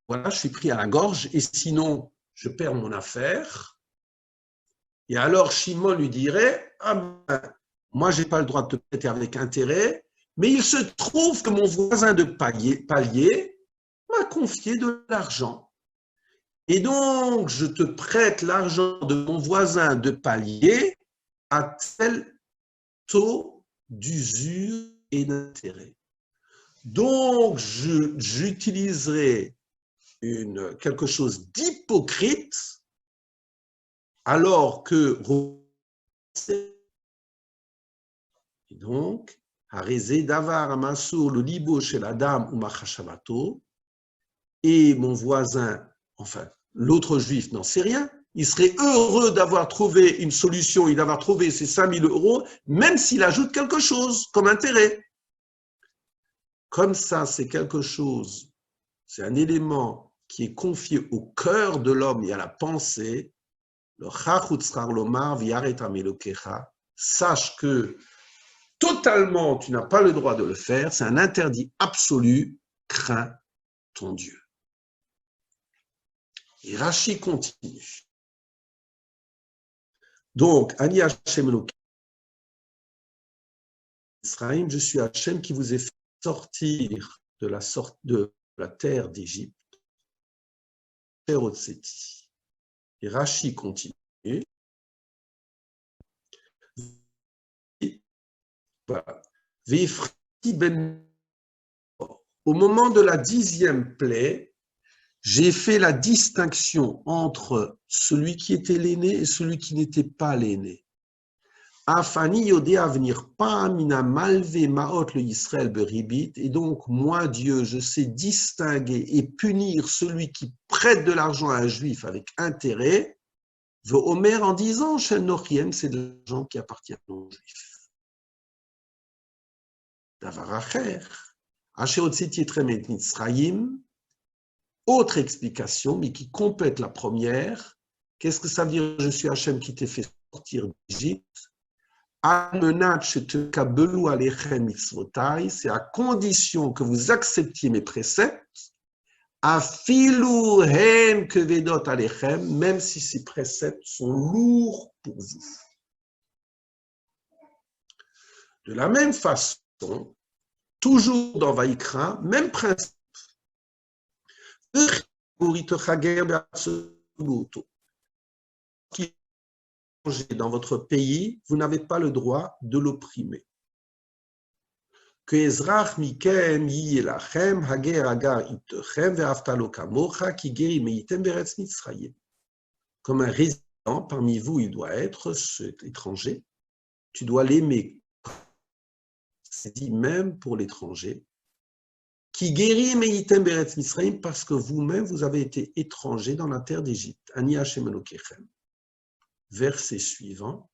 voilà, je suis pris à la gorge et sinon je perds mon affaire. Et alors Shimon lui dirait, ah ben, moi je n'ai pas le droit de te prêter avec intérêt, mais il se trouve que mon voisin de palier m'a confié de l'argent. Et donc, je te prête l'argent de mon voisin de palier à tel taux d'usure et d'intérêt. Donc, j'utiliserai quelque chose d'hypocrite alors que... Et donc, et mon voisin, enfin, l'autre juif n'en sait rien, il serait heureux d'avoir trouvé une solution et d'avoir trouvé ces 5 000 €, même s'il ajoute quelque chose comme intérêt. Comme ça, c'est quelque chose, c'est un élément qui est confié au cœur de l'homme et à la pensée. Le Chachutzrar Lomar V'yaret Amelokecha, sache que totalement, tu n'as pas le droit de le faire, c'est un interdit absolu, crains ton Dieu. Et Rashi continue. Donc, Ani Hashem Elokeinu Israël, je suis Hashem qui vous ai fait sortir de la terre d'Égypte, terre Otseti. Et Rashi continue. Voilà. Au moment de la 10e plaie, j'ai fait la distinction entre celui qui était l'aîné et celui qui n'était pas l'aîné. Afani yodé à venir pas mina malvé maot le Israël beribit, et donc moi Dieu je sais distinguer et punir celui qui prête de l'argent à un juif avec intérêt, veut Omer en disant chez Nochiem, c'est de l'argent qui appartient aux juifs. Davaracher, Asheotziti tremet Mitzrayim, autre explication, mais qui complète la première. Qu'est-ce que ça veut dire? Je suis Hachem qui t'ai fait sortir d'Égypte. C'est à condition que vous acceptiez mes préceptes, même si ces préceptes sont lourds pour vous. De la même façon, toujours dans Vaïkra, même principe. Dans votre pays, vous n'avez pas le droit de l'opprimer. Que Ezrach mikem yilachem hager agar itechem ve'aftalo kamocha ki geri meitem beretz Mitzrayim. Comme un résident parmi vous, il doit être cet étranger. Tu dois l'aimer. C'est dit même pour l'étranger. Qui guérit meitem beretz Mitzrayim parce que vous-même vous avez été étranger dans la terre d'Égypte. Ani Hashem Elokechem. Verset suivant.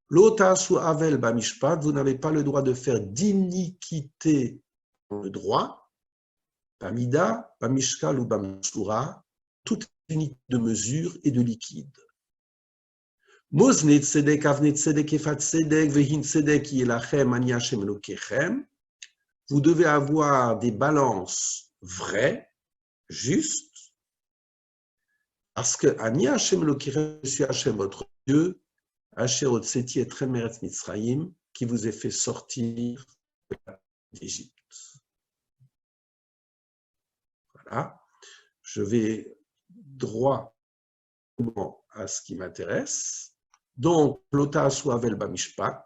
L'otasu avel bamishpat, vous n'avez pas le droit de faire d'iniquité dans le droit. Bamida, bamishkal ou bamsura, toute unité de mesure et de liquide. Mozne tzedek, avne tzedek, efat tzedek, vehin tzedek, yelachem, ani Hashem Elokechem. Vous devez avoir des balances vraies, justes, parce que Ani Hashem Elokechem, je suis Hashem votre Dieu, Asher Otseti et Tremeretz Mitzrayim, qui vous a fait sortir d'Égypte. Voilà. Je vais droit à ce qui m'intéresse. Donc, Lota Suavel Bamishpat.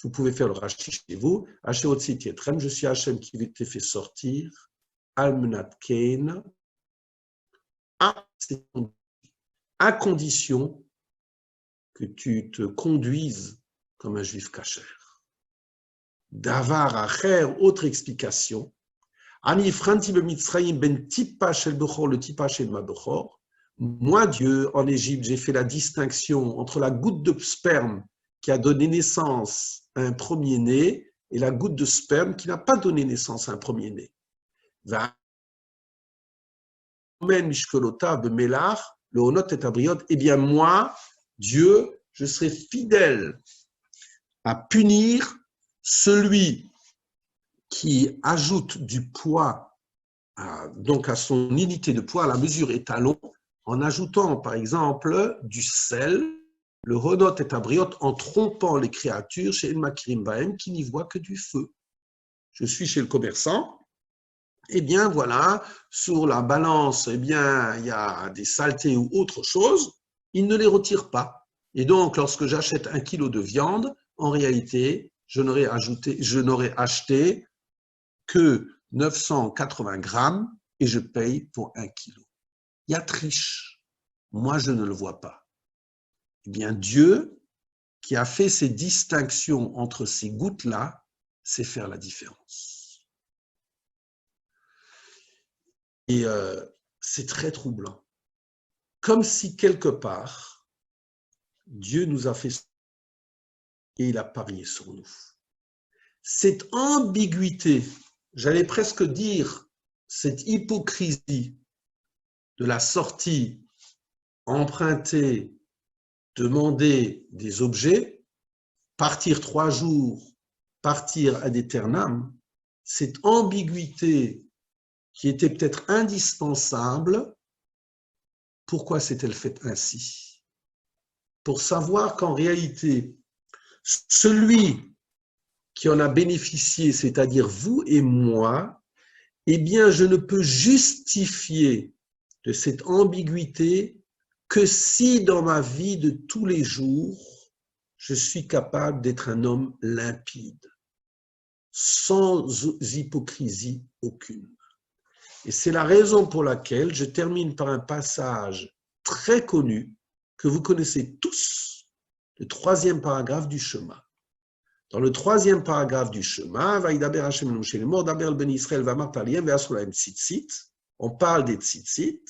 Vous pouvez faire le Rashi chez vous. Asher Otseti et Trem, je suis Hashem qui t'a fait sortir. Almenat Kein. À condition que tu te conduises comme un juif kasher. Davar acher, autre explication. Ani franti be Mitzrayim ben tipa shel bechor, le tipa shel ma bechor. Moi, Dieu, en Égypte, j'ai fait la distinction entre la goutte de sperme qui a donné naissance à un premier-né et la goutte de sperme qui n'a pas donné naissance à un premier-né. Eh bien moi, Dieu, je serai fidèle à punir celui qui ajoute du poids donc à son unité de poids, à la mesure étalon, en ajoutant par exemple du sel, le honot et abriot, en trompant les créatures chez Elmakirim Bahem qui n'y voient que du feu. Je suis chez le commerçant. Eh bien, voilà, sur la balance, eh bien, il y a des saletés ou autre chose, il ne les retire pas. Et donc, lorsque j'achète 1 kilo de viande, en réalité, je n'aurais acheté que 980 grammes et je paye pour 1 kilo. Il y a triche. Moi, je ne le vois pas. Eh bien, Dieu, qui a fait ces distinctions entre ces gouttes-là, sait faire la différence. Et c'est très troublant. Comme si quelque part, Dieu nous a fait et il a parié sur nous. Cette ambiguïté, j'allais presque dire cette hypocrisie de la sortie, emprunter, demander des objets, partir 3 jours, partir ad aeternam, cette ambiguïté qui était peut-être indispensable, pourquoi s'est-elle faite ainsi? Pour savoir qu'en réalité, celui qui en a bénéficié, c'est-à-dire vous et moi, eh bien, je ne peux justifier de cette ambiguïté que si dans ma vie de tous les jours, je suis capable d'être un homme limpide, sans hypocrisie aucune. Et c'est la raison pour laquelle je termine par un passage très connu que vous connaissez tous, le 3e paragraphe du Shema. Dans le 3e paragraphe du Shema, on parle des tzitzit,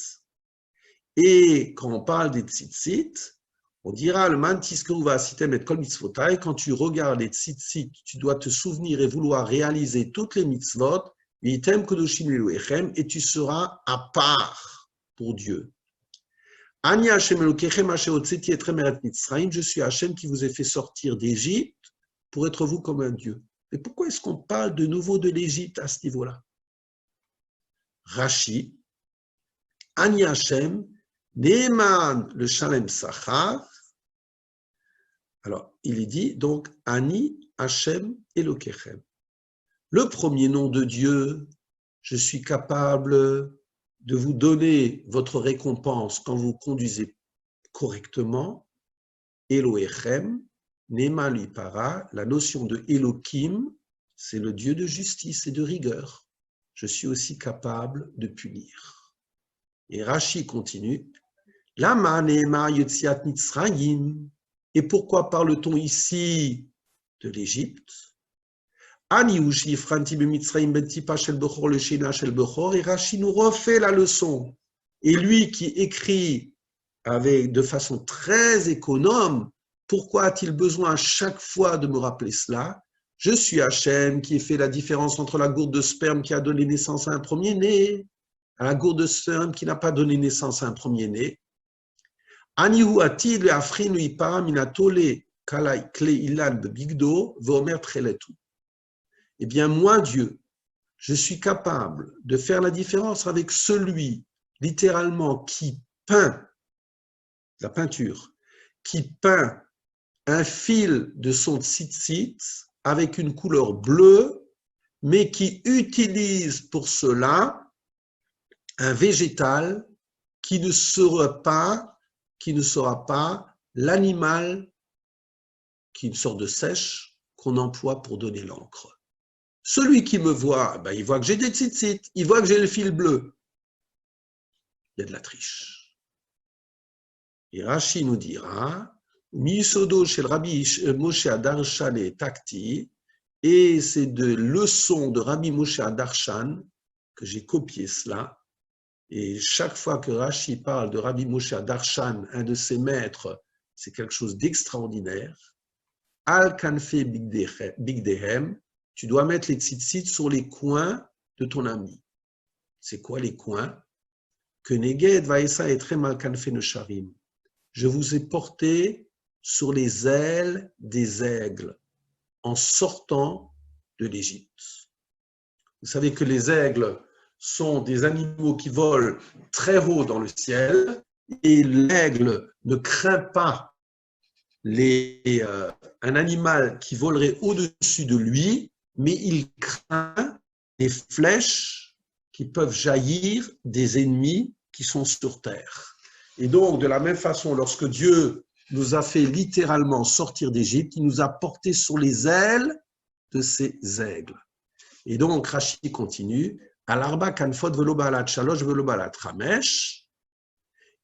et quand on parle des tzitzit, on dira le man tiskru va'asitem et kol mitzvotai, quand tu regardes les tzitzit, tu dois te souvenir et vouloir réaliser toutes les mitzvot, et tu seras à part pour Dieu. Je suis Hachem qui vous ai fait sortir d'Égypte pour être vous comme un Dieu. Mais pourquoi est-ce qu'on parle de nouveau de l'Égypte à ce niveau-là? Rashi, Ani Hachem, Neeman le Shalem Sachar. Alors, il est dit donc Ani Hachem Elokechem. Le premier nom de Dieu, je suis capable de vous donner votre récompense quand vous conduisez correctement. Elohechem, Nema lui para, la notion de Elohim, c'est le Dieu de justice et de rigueur. Je suis aussi capable de punir. Et Rashi continue, Lama Neema Yotziat Mitzrayim. Et pourquoi parle-t-on ici de l'Égypte? Et Rashi nous refait la leçon. Et lui qui écrit de façon très économe, pourquoi a-t-il besoin à chaque fois de me rappeler cela? Je suis Hachem qui ai fait la différence entre la gourde de sperme qui a donné naissance à un premier-né, à la gourde de sperme qui n'a pas donné naissance à un premier-né. Anihu atid le afrin lui para minatole kalai kle ilan bigdo vomer treletu. Eh bien, moi, Dieu, je suis capable de faire la différence avec celui, littéralement, qui peint, la peinture, qui peint un fil de son tzitzit avec une couleur bleue, mais qui utilise pour cela un végétal qui ne sera pas l'animal, qui est une sorte de sèche qu'on emploie pour donner l'encre. Celui qui me voit, il voit que j'ai des tzitzit, il voit que j'ai le fil bleu. Il y a de la triche. Et Rashi nous dira, Misodo chez le Rabbi Moshe Adarshan et Takti, et c'est de leçons de Rabbi Moshe Adarshan que j'ai copié cela. Et chaque fois que Rashi parle de Rabbi Moshe Adarshan, un de ses maîtres, c'est quelque chose d'extraordinaire. Al Kanfe Bigdehem, tu dois mettre les tzitzit sur les coins de ton ami. C'est quoi les coins? Que Neged Vaesa et Tremal Kanfe Nesharim. Je vous ai porté sur les ailes des aigles en sortant de l'Égypte. Vous savez que les aigles sont des animaux qui volent très haut dans le ciel et l'aigle ne craint pas un animal qui volerait au-dessus de lui, mais il craint les flèches qui peuvent jaillir des ennemis qui sont sur terre. Et donc, de la même façon, lorsque Dieu nous a fait littéralement sortir d'Égypte, il nous a portés sur les ailes de ces aigles. Et donc, Rashi continue, Al-Arba kanfot velo ba'alat shalosh velo ba'alat chamesh,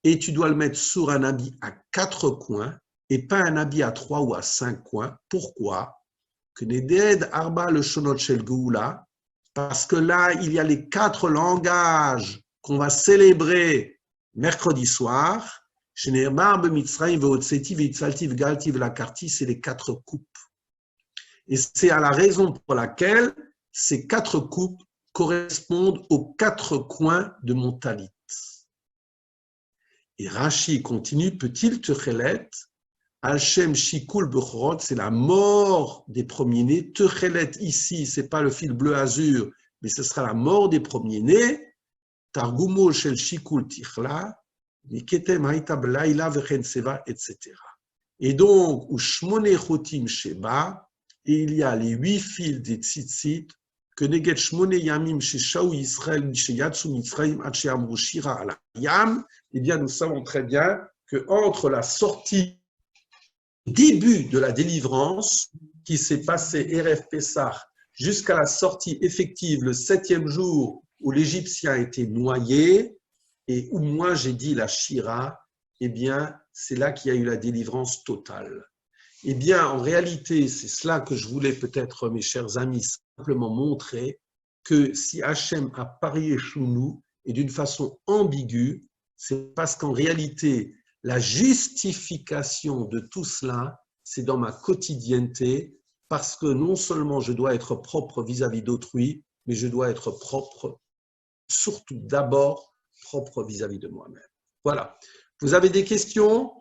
et tu dois le mettre sur un habit à 4 coins et pas un habit à 3 ou à 5 coins. Pourquoi? Que Neded Arba le shonot shel Geoula, parce que là, il y a les 4 langages qu'on va célébrer mercredi soir. C'est les 4 coupes. Et c'est à la raison pour laquelle ces 4 coupes correspondent aux 4 coins de mon talit. Et Rashi continue, peut-il te chelet, Al-Shem Shikul Bechorot, c'est la mort des premiers-nés. Te chelet ici, ce n'est pas le fil bleu azur, mais ce sera la mort des premiers-nés. Targumo Shel Shikul Tichla, etc. Et donc, ou Shmone Chotim Sheba, et il y a les 8 fils des tzitzit, que Neget Shmone Yamim Sheshaou Israël Misheyatsu Mitzrayim Ache Amru Shira Ala Yam, eh bien, nous savons très bien que entre la sortie, début de la délivrance, qui s'est passée Erev Pessah, jusqu'à la sortie effective, le 7e jour où l'Égyptien a été noyé, et où moi j'ai dit la Shira, eh bien, c'est là qu'il y a eu la délivrance totale. Eh bien, en réalité, c'est cela que je voulais peut-être, mes chers amis, simplement montrer, que si Hachem a parié chez nous, et d'une façon ambiguë, c'est parce qu'en réalité, la justification de tout cela, c'est dans ma quotidienneté, parce que non seulement je dois être propre vis-à-vis d'autrui, mais je dois être propre, surtout d'abord, propre vis-à-vis de moi-même. Voilà. Vous avez des questions?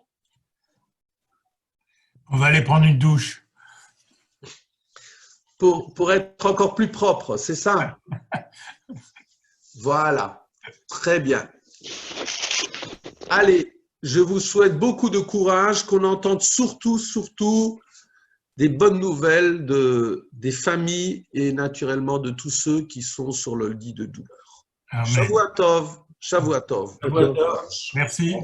On va aller prendre une douche. Pour être encore plus propre, c'est ça? Voilà. Très bien. Allez, je vous souhaite beaucoup de courage, qu'on entende surtout des bonnes nouvelles des familles et naturellement de tous ceux qui sont sur le lit de douleur. Amen. Shavua Tov. Shavua Tov. Merci.